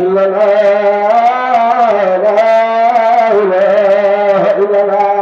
إلا الله لا إله إلا الله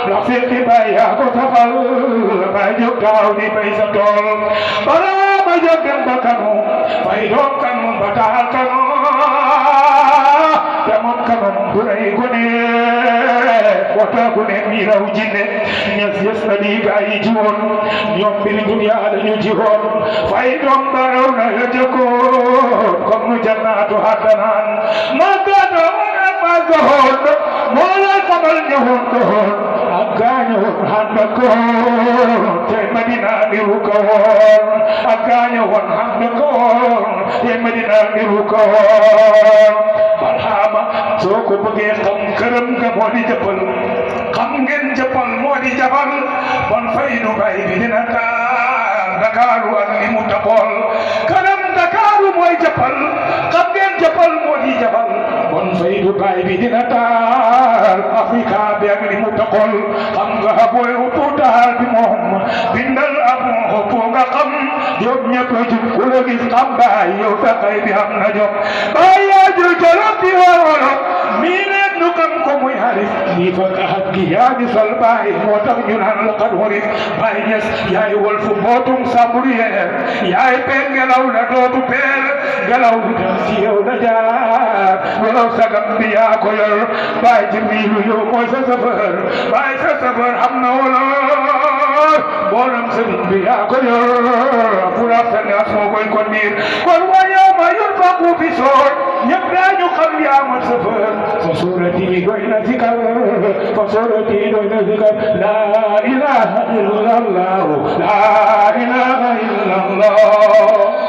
Rafiq Baya ko taxal ma jóg gaaw di bay sa tool jogen bakano fay do kanu batal kanu jamon kanu duray gone wata gone mi raw jinne ñas yes na di gaay ji won ñom bil dunya dañu ji won fay do baraw na yako comme jannatu hadanan ma gado ma gahon mo la kamal ñewon ko aganya handa ko te madina niru ko aganya handa ko te madina niru ko barhama soo ko bëggee xam këram nga moo di jëppal xam ngeen jëppal moo di jabal bon fay nu bay bi dina taal Dakaaru ak li mu tabool këram Dakaaru mooy jëppal xam ngeen jëppal moo di jabal bon fay nu bay bi dina taal Afrika bi ak li mu tabool xam nga booy utu taal bi moom bindal amu ko nga xam jóg ñëpp jub ku la gis xam baay yow sa kay bi am na jóg baay yaa jul jolof di wolo mii leen nu kam ko muy haris nii fa ka hat gi yaa di sal baay moo tax ñu naan la kat waris baay ñes yaay wol fu mbootum saburiyeer yaay peen ngelaw la dootu peel ngelaw lu dem ci yow la jaar walaw sagam bi yaa ko yor baay ci miilu yow mooy sa safar baay sa safar xam na wolo bolam sëriñ bi yaa ko yor pour affaire moo koy kon niir kon wañoo ma yor fa ku fi soor ñëpp daañu xam yaa ma safar fa suurati doy na zikar fa suurati doy na zikar la ilaha illallah la ilaha illallah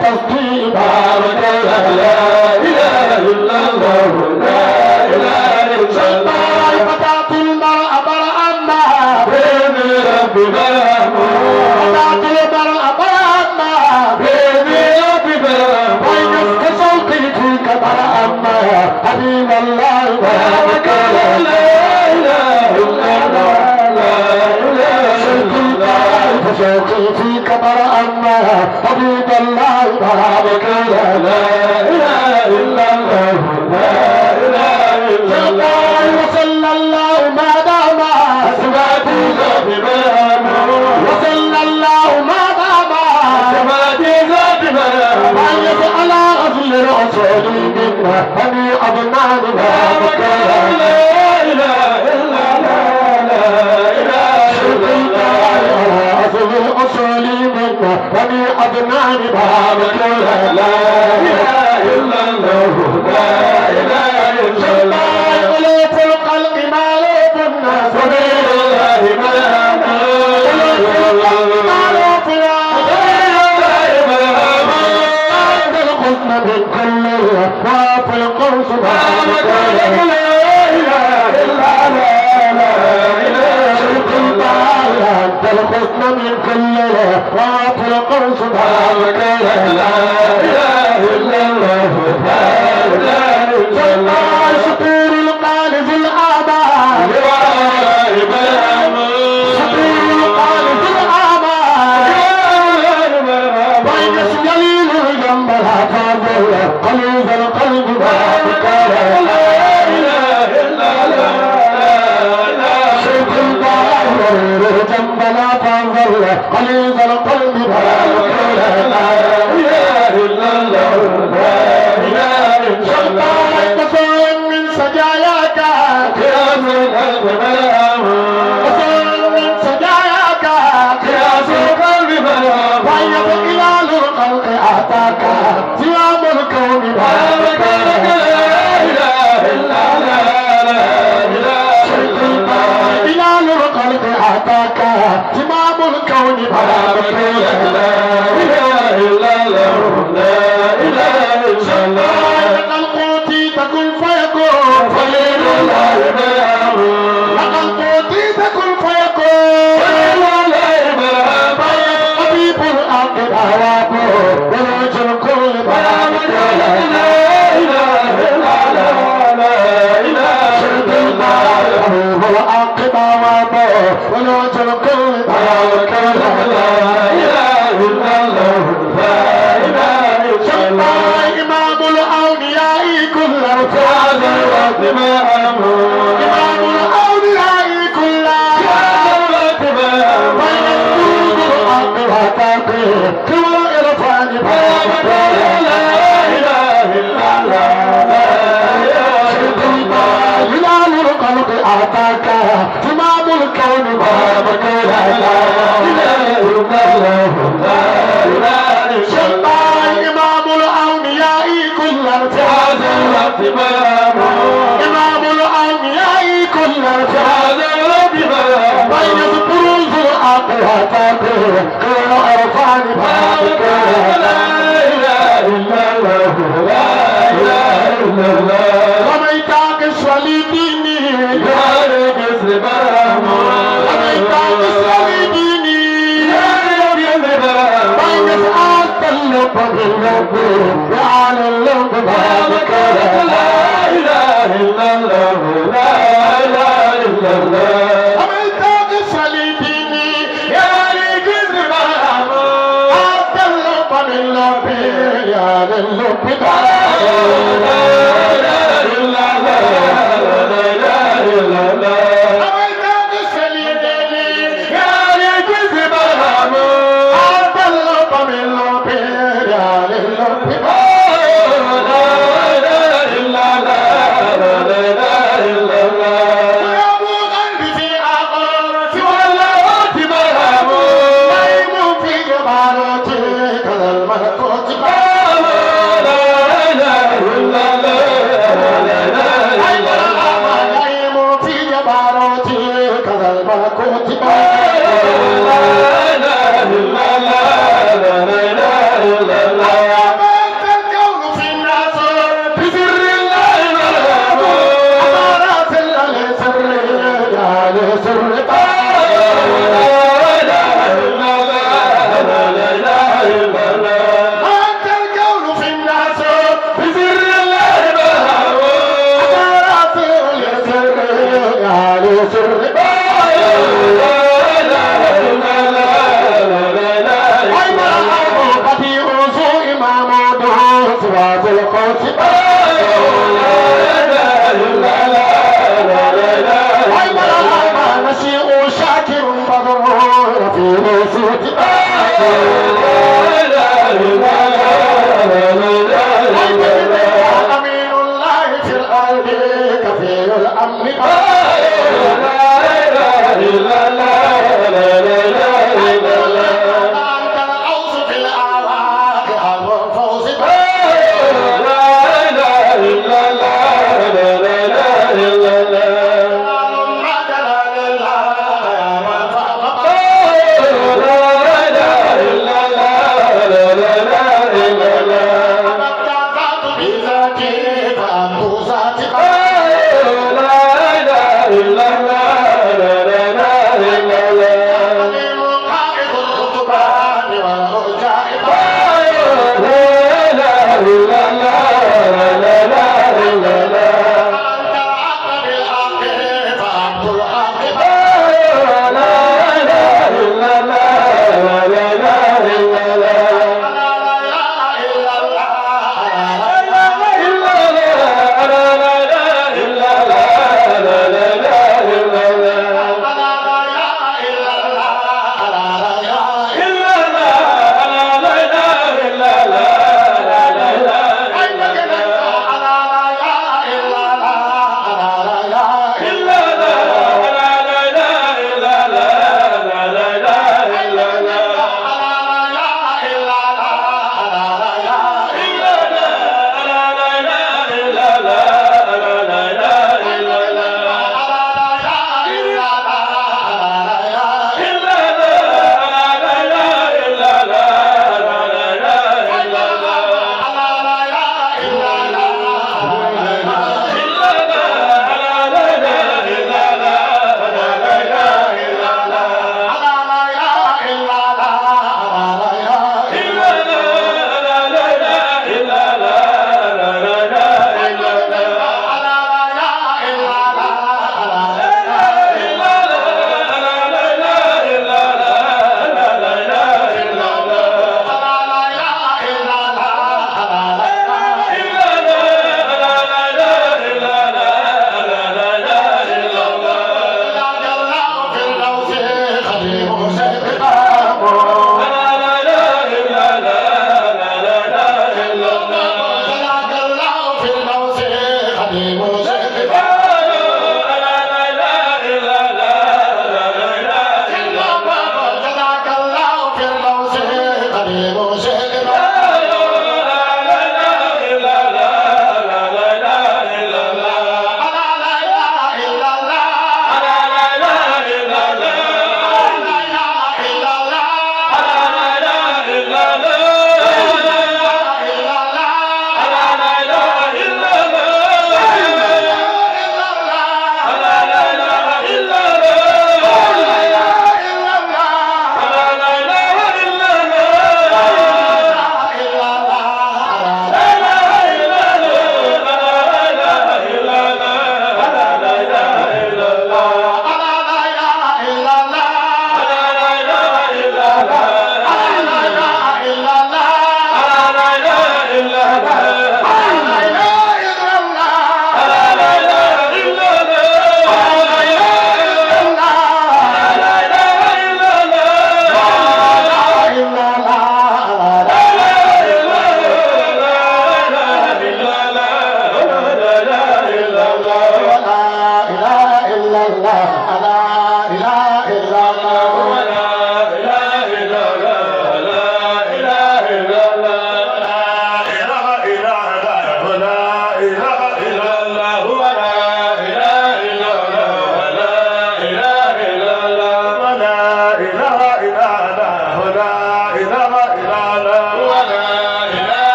تصديق بارك لا إله إلا الله لا إله إلا الله فتاة المرء برأنا بإذن ربي برأنا فتاة المرء برأنا بإذن ربي برأنا وإن صوتي فيك برأنا حبيب الله بارك لا إله إلا الله فشوقي فيك برأنا حبيب الله بارك لا إله إلا الله لا إله إلا الله وصلى الله ما دام سمعتي ذات بيانه وصلى الله ما دام سمعتي ذات بيانه أن يسأل أصل رسولي منا أبي أبنان بارك لا إله إلا الله لا إله إلا الله أصل أصولي منا أبي أبنان بارك لا إله إلا الله لا إله إلا الله ألوف الخلق مالوف الناس سبيل الله ملامة ألوف الخلق مالوف أنت الحسن من كل وفي القرص بارك لا إله إلا الله أنت الحسن من كل وفي القرص بارك لا إله إلا الله لا إله إلا الله شكور القالب الآباء شكور القالب الآباء وإنس جليل الجنب لا فاضل قليل القلب بارك لا إله إلا الله شيخ الباهر الجنب لا فاضل قليل القلب بارك لا إله إلا الله لا إله إلا الله قصور من سجاياك يا سوق القلب قصور من سجاياك يا سوق القلب ويد إلال الخلق أعطاك ثياب الكون بارك لا إله إلا الله إلال الخلق أعطاك ثياب الكون بارك لا إله إلا الله لا إله إلا الله القوتي تكن فيكون فليل الله يبلغ لقد قوتي تكن فيكون فليل الله يبلغ حبيب الأرض هواه ولوج الكل بارك لا إله إلا الله لا إله إلا الله هو الأرض هواه ولوج الكل بارك لا إله إلا الله لا إله إلا الله إمام الأولياء كل فاز واتمام إمام الأولياء كل فاز واتمام ويسجود الحق وتقي كل إرفان بارك لا إله إلا الله لا إله إلا الله هلال الخلق أعطاك إمام الكون بارك لا إله إلا الله لا إله إلا الله إمام الأولياء كل فاز واتمام إمام الأولياء كل فاز واتمام بين البروز الأقوات كل عرفان بارك لا إله إلا الله لا إله إلا الله رميتك الصليبيني يا رب الزبام رميتك الصليبيني يا رب الزبام بين سعادة اللب باللب وعلى اللب بارك لا إله إلا الله لا إله إلا الله رميتك الصليبيني يا رب الزبام سعادة اللب باللب يا للب بارك لا إله إلا الله لا إله إلا الله رميتك الصليبيني يا رب الزبام سعادة اللب باللب يا للب بارك لا إله إلا الله لا إله إلا الله ويابو قلبي في أقر سوى اللوات مرام نايم في جبالتي كذا الملكوت لا إله إلا الله أمين الله في الأرض كفيل الأمن أنت الغوث في الآفاق أبو الفوز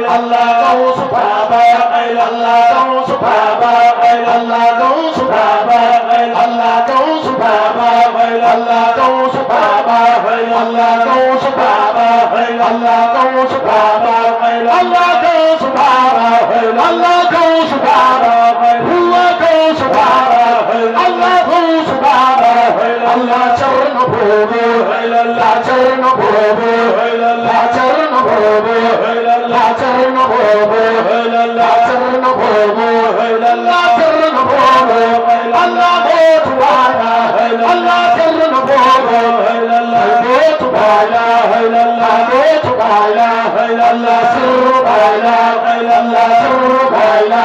Allah goes Baba, Allah goes Baba, Allah goes Baba, Allah goes Baba, Allah goes Baba, Allah goes Baba, Allah goes Baba, Allah goes Baba, Allah goes Baba, Allah goes Baba, Allah goes Baba, Allah Charno Bobo, Allah Charno Bobo, Allah Charno Bobo, Allah Charno Bobo, Allah Charno Bobo, Allah Charno Bobo, Allah goes Baba, Allah Charno Bobo, Allah goes Baba, Allah goes Baba, Allah Charno Baba, Allah Charno Baba,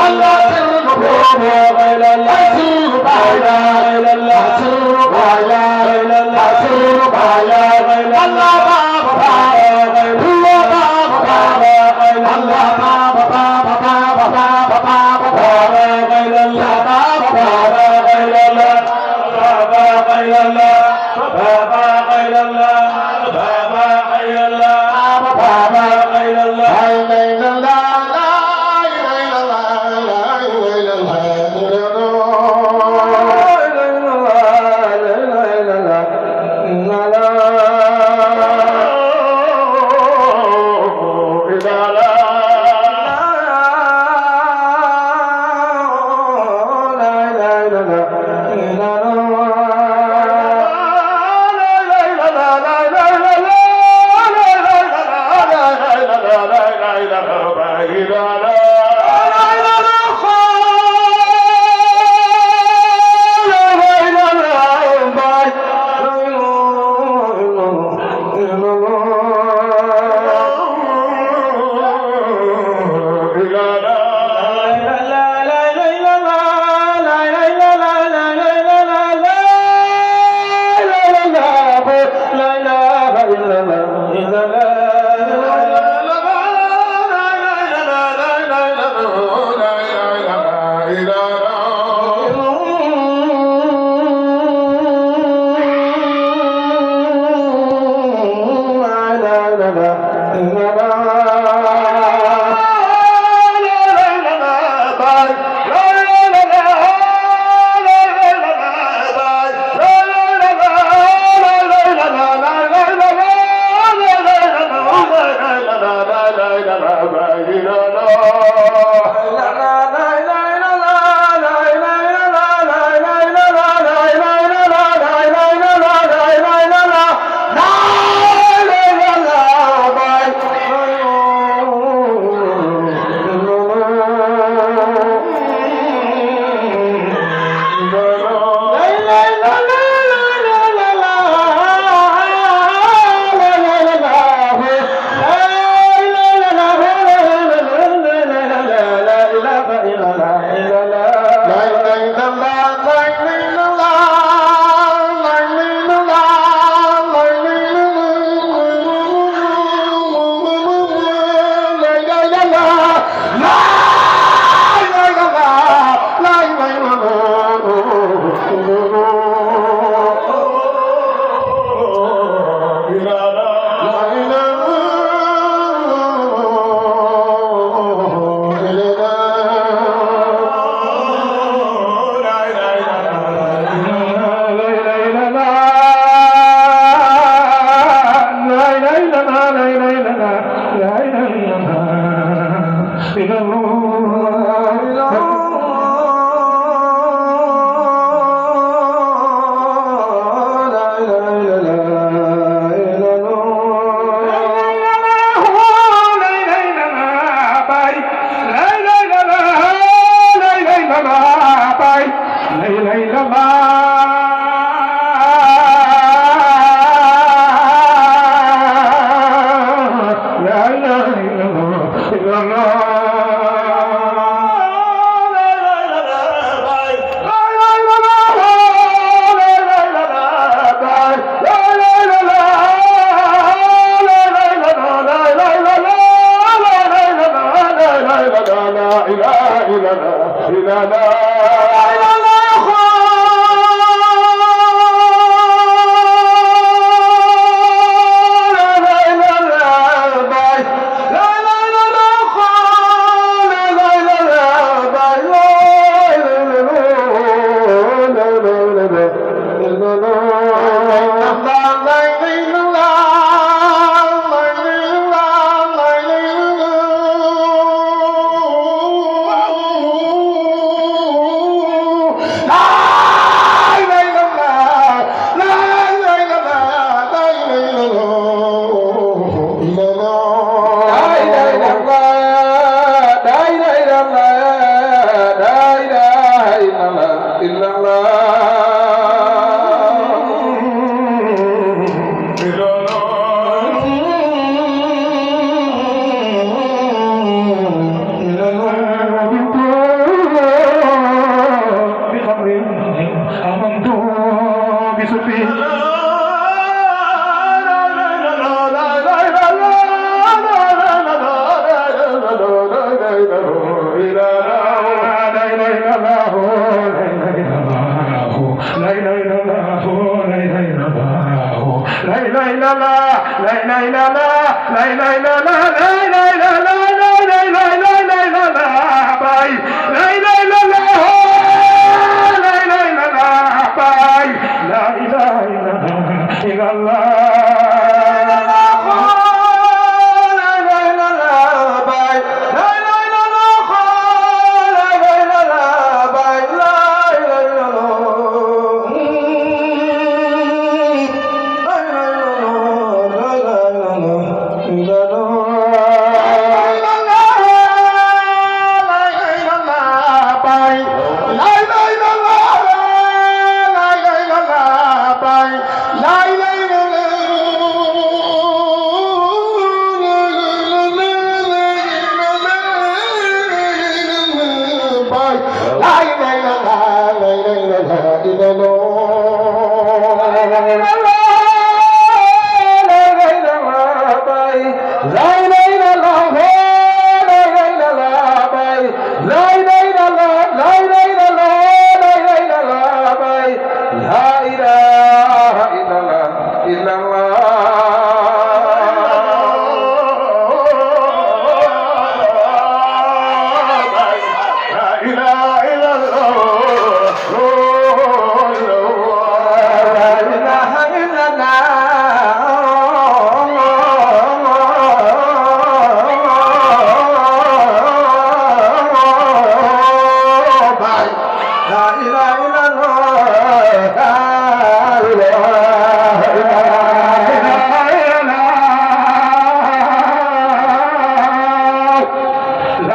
Allah Charno Bobo, Allah Charno Baba, Allah Charno Baba, Allah Charno Baba, Allah Baba Baba, Allah Baba Baba, Allah Baba Baba Baba Baba Baba Baba, Allah Baba Baba, Allah Baba Allah, Baba Allah, Baba Allah, Baba Allah,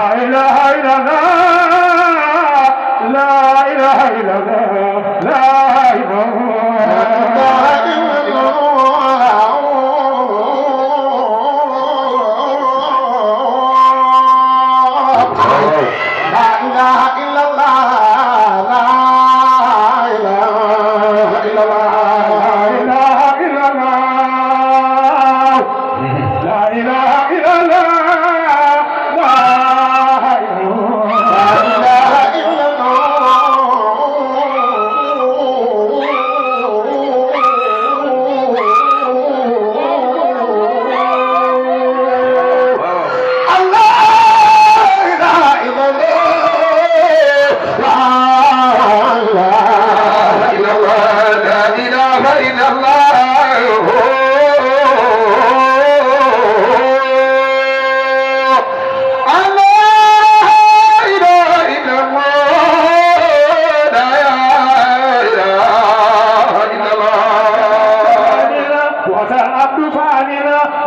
لا إله إلا الله لا إله إلا الله لا إله إلا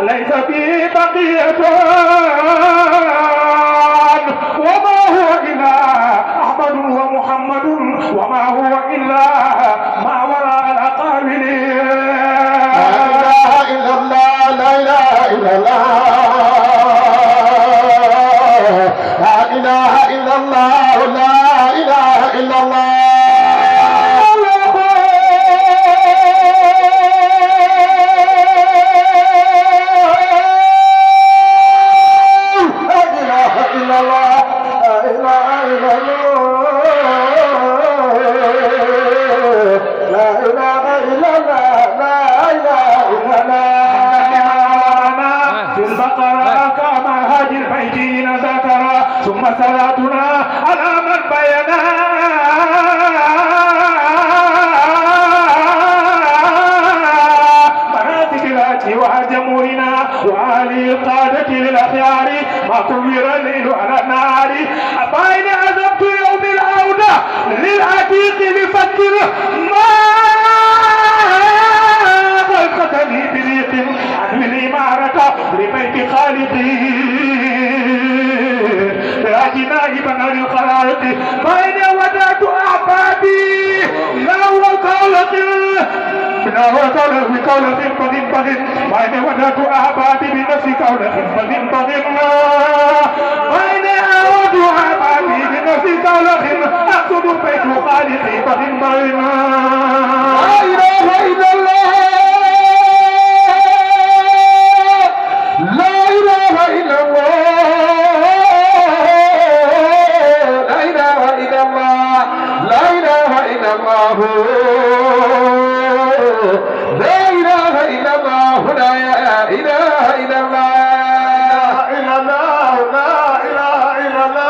ليس في بقية وما هو إلا أحمد ومحمد وما هو إلا ما وراء الأقابل لا إله إلا الله لا إله إلا الله لا إله إلا الله لا إله إلا الله ثم صلاتنا على من بينا مناسك الهدي وجمهورنا وآل القادة للأخيار ما طوير الليل على النار أبين عزبت يوم العودة للعتيق لفكر ما خلقتني بريق عن الإمارة لبيت خالقي نائبا عن الخلائق بين ودعت احبابي لا وقولة لا وقولة بقولة فضل بين ودعت احبابي بنفس قولة فضل بين اود احبابي بنفس قولة اقصد بيت خالقي فضل لا اله الا الله لا اله الا الله لا إله إلا الله لا إله إلا الله لا إله إلا الله لا إله إلا الله لا إله إلا الله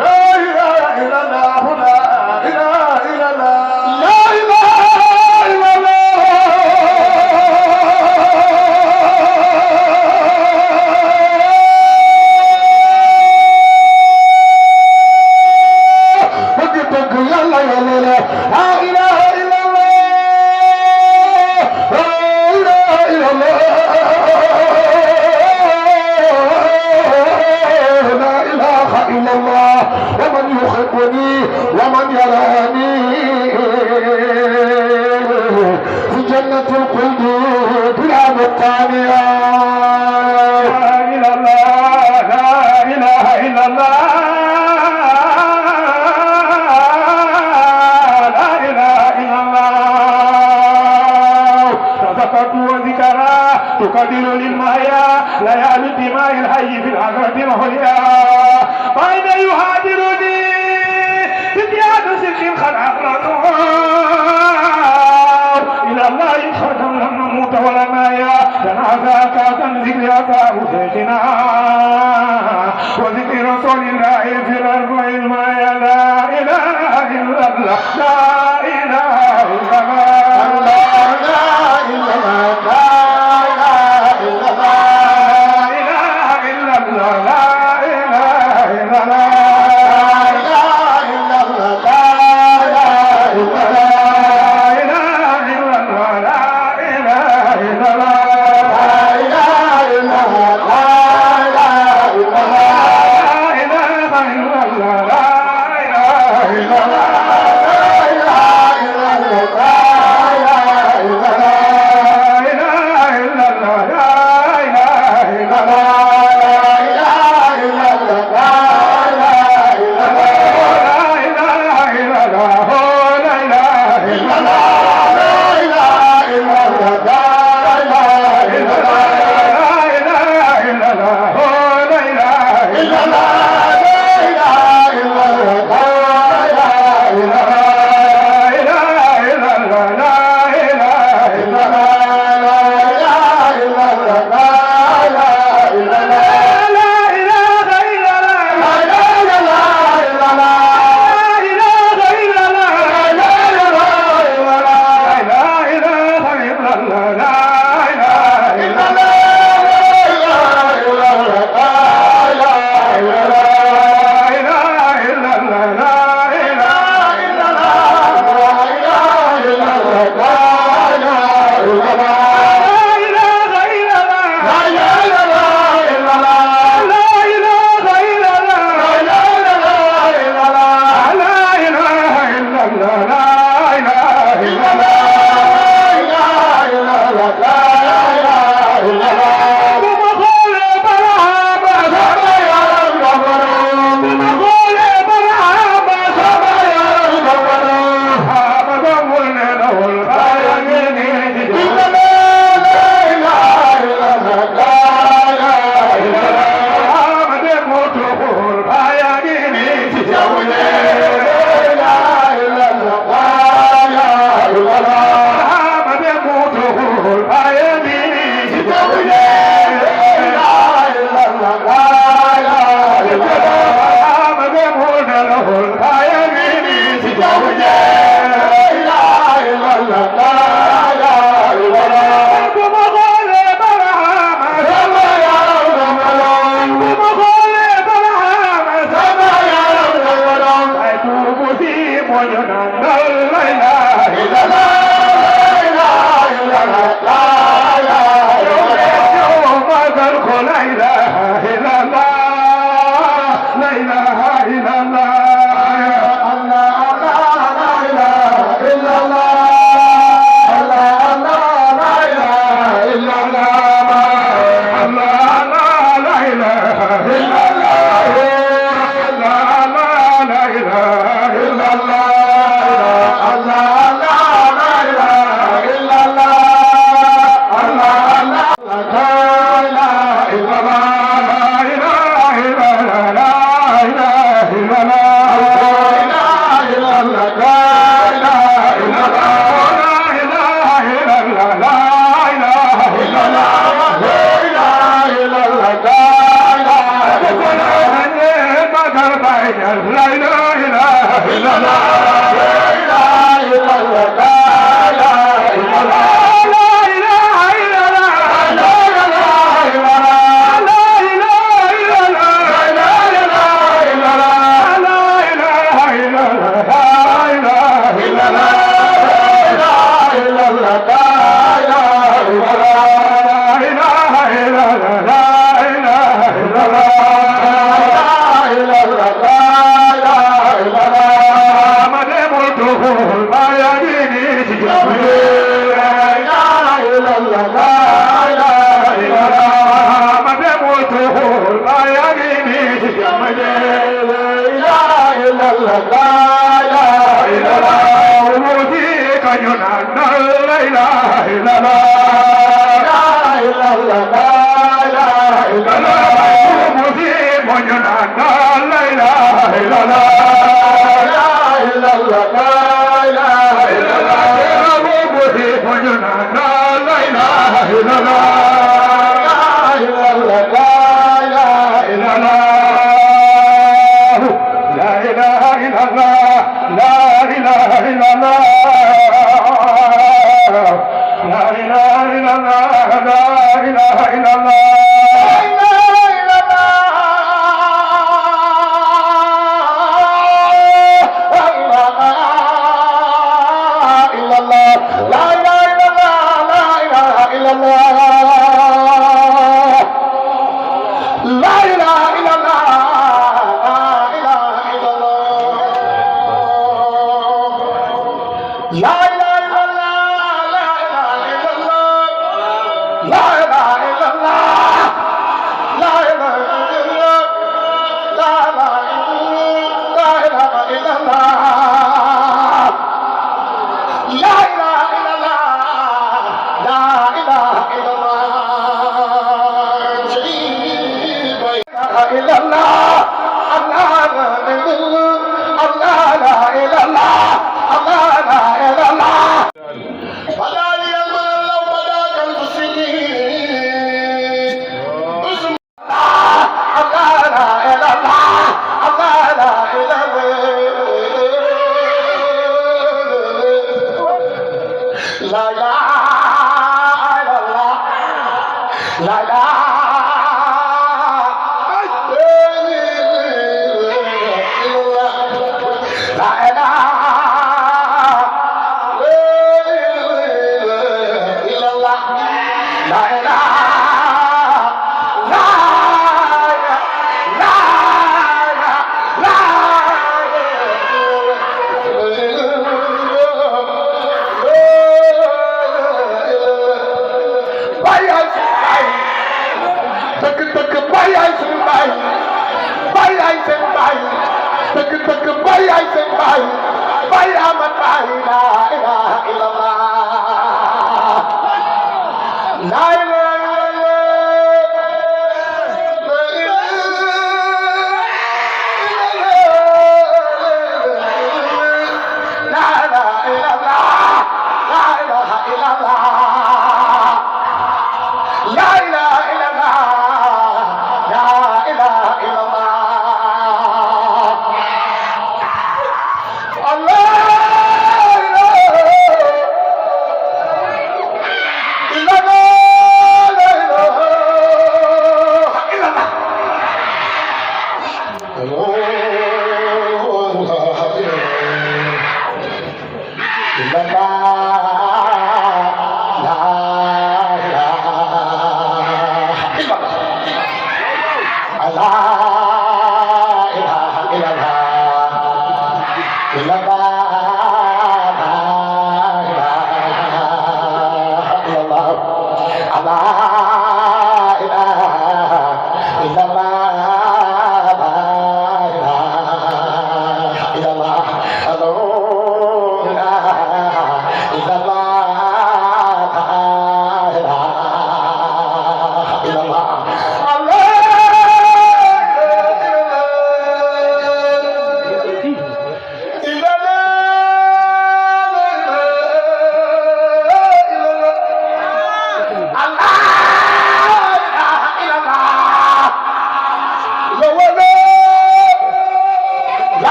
لا إله إلا الله لا إله إلا الله ومن يراني في جنة الخلد بلا مقامها لا إله إلا الله لا إله إلا الله تذكرت وذكرى تقدر للمحيا ليالي الدماء الحي في الحضرة العليا بين يهاجرني بزيادة صدق خلق إلى الله خدم لم نموت ولا نايا جنازاك تنزل يا شيخنا وذكر رسول الله في الأرض والمايا لا إله إلا الله لا إله إلا الله لا إله إلا الله لا إله إلا الله لا إله إلا الله لا إله إلا الله لا إله إلا الله لا إله إلا الله لا إله إلا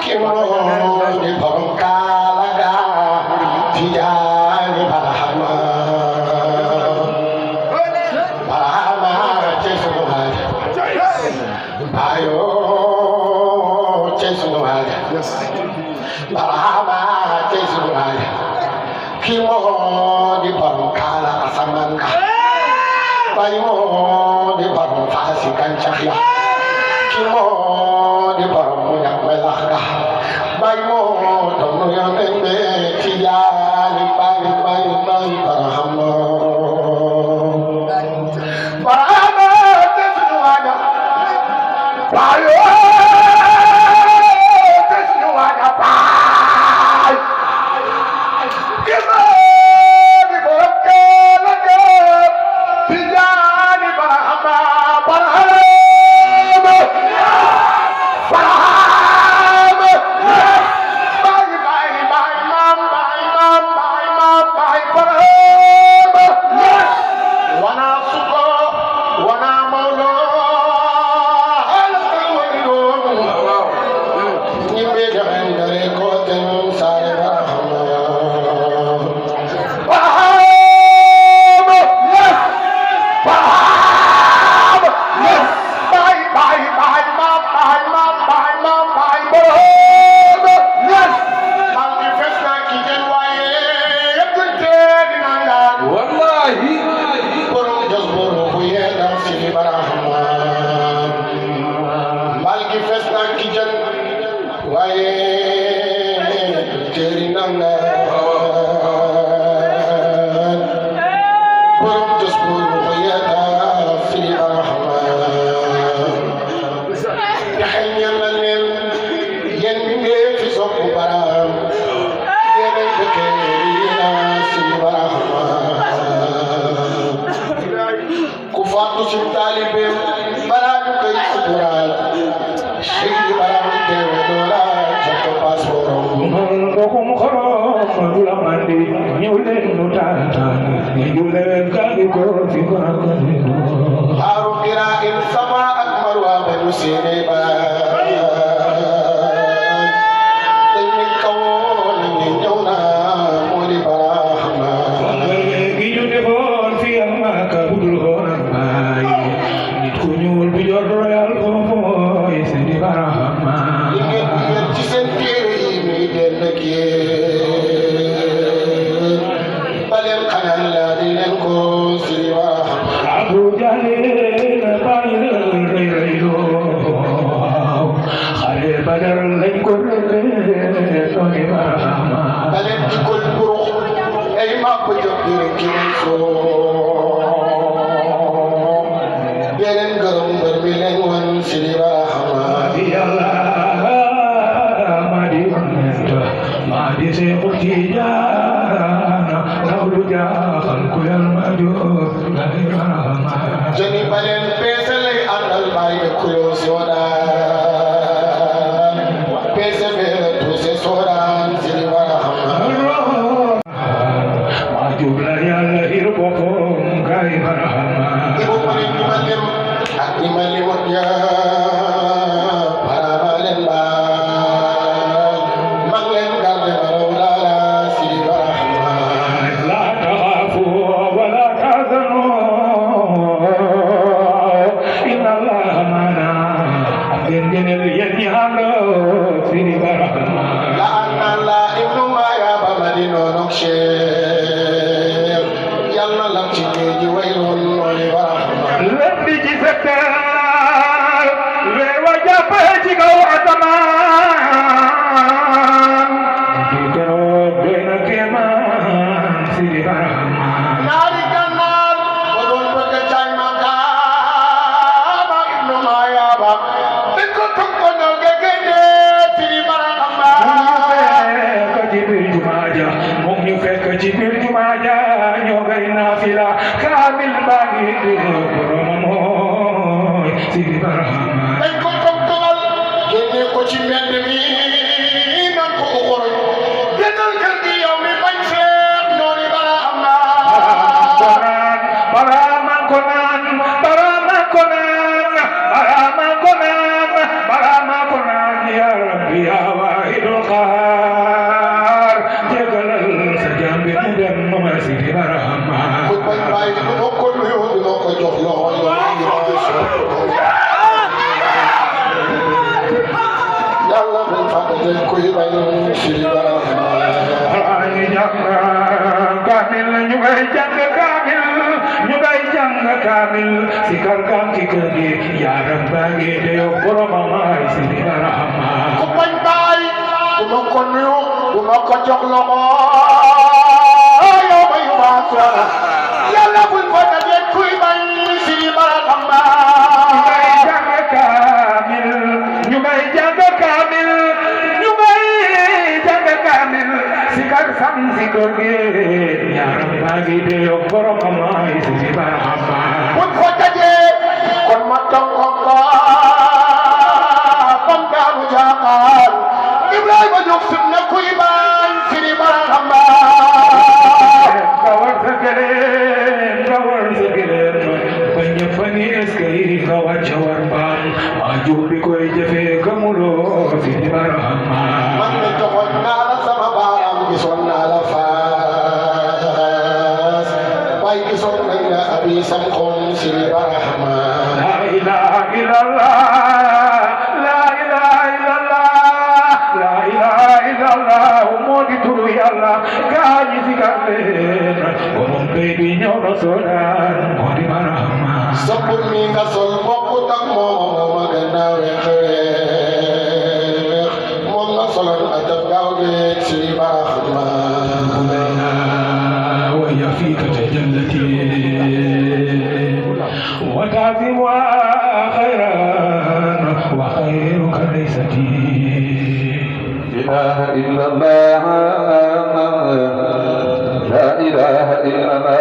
Kim kalaga tijani barahama chesunuhaj ayo chesunuhaj barahama chesunuhaj kimo di baru kala asamanga bayo di baru fasikan cahya kimo di baru munyak melaka bayo dono yang ende tijani bayi barahama barahama chesunuhaj bayo chesunuhaj bayi kimo di baru kala tijani barahama Ya Wahidul Qahar Sëriñ Barhama ay jàng kaamil ñu ngay jàng kaamil ñu ngay jàng kaamil si kar kam ci kër gi yaaram baa ngi de yow boromam ay Sëriñ Barhama ku bañ baay ku ma ko nuyu ku ma ko jox loxo yow may faasora yàlla bul ko daje kuy bañ Sëriñ Barhama ñu ngay jàng kaamil ñu ngay jàng kaamil si kar sam si kër gi yaaram baa ngi de yow boromam ay Sëriñ Barhama buñ ko daje kon ma tongon ko comme daanu jaaxaan Ibrahima Diouf fi mu ne kuy bañ Sëriñ Barhama nga war sa gëléem ba ñëpp ni est-ce que nga wàcc war mbaam waa jur bi koy jëfee gëmuloo Sëriñ Barhama man de joxoon naa la sama baaraam gisoon naa la faas waaye gisoon nañ la abi sam xoon Sëriñ Barhama la ilaha illallah la ilaha illallah la ilaha illallah moo di turu Yàlla gaa ñi si gàlleen borom bay bi ñëw na soodaan moo di Barhama soppul mi nga sol bokkut ak moom a gën a weex moom nga soloon a def gaaw geeg Sëriñ Barhama وهي فيك تجلتي وتعظمها خيرا وخيرك ليستي إله إلا الله لا إله إلا الله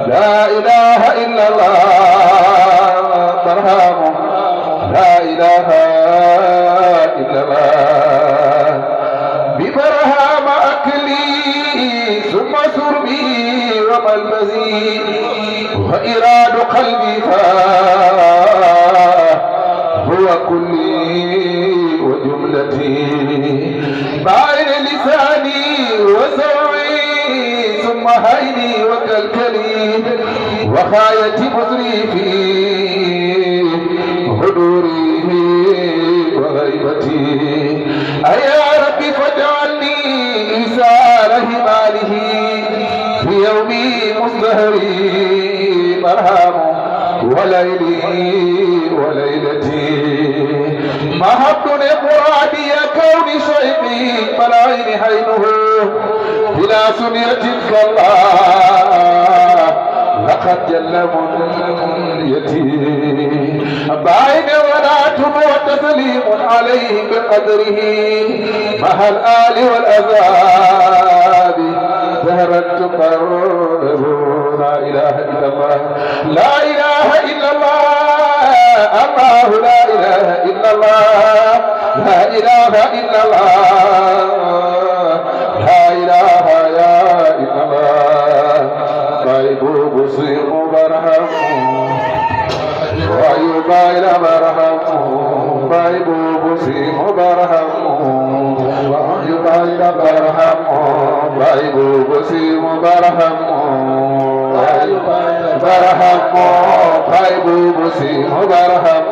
لا إله إلا الله برهام لا إله إلا الله ببرهام أكلي ثم سربي وملبسي وإراد قلبي هو كلي وجملتي بعين لساني وسمعي ثم هيني وكلكلي وخايتي مصرفي حضوري وغيبتي أيا ربي فاجعلني إيسار هماله في يومي مزدهري مرهام وليلي وليلتي مهبتني مرادي كون شيبي فالعين حينه بلا سنية كالله لقد جل منيتي بعين ونعت وتسليم عليه بقدره مع الآل والأذاب ظهرت تقرب لا إله إلا الله لا إله إلا الله الله لا إله إلا الله لا إله إلا الله لا إله إلا الله غيب بصير برهم ويبايل برهم غيب بصير برهم ويبايل برهم غيب بصير برهم برهم غيب بصير برهم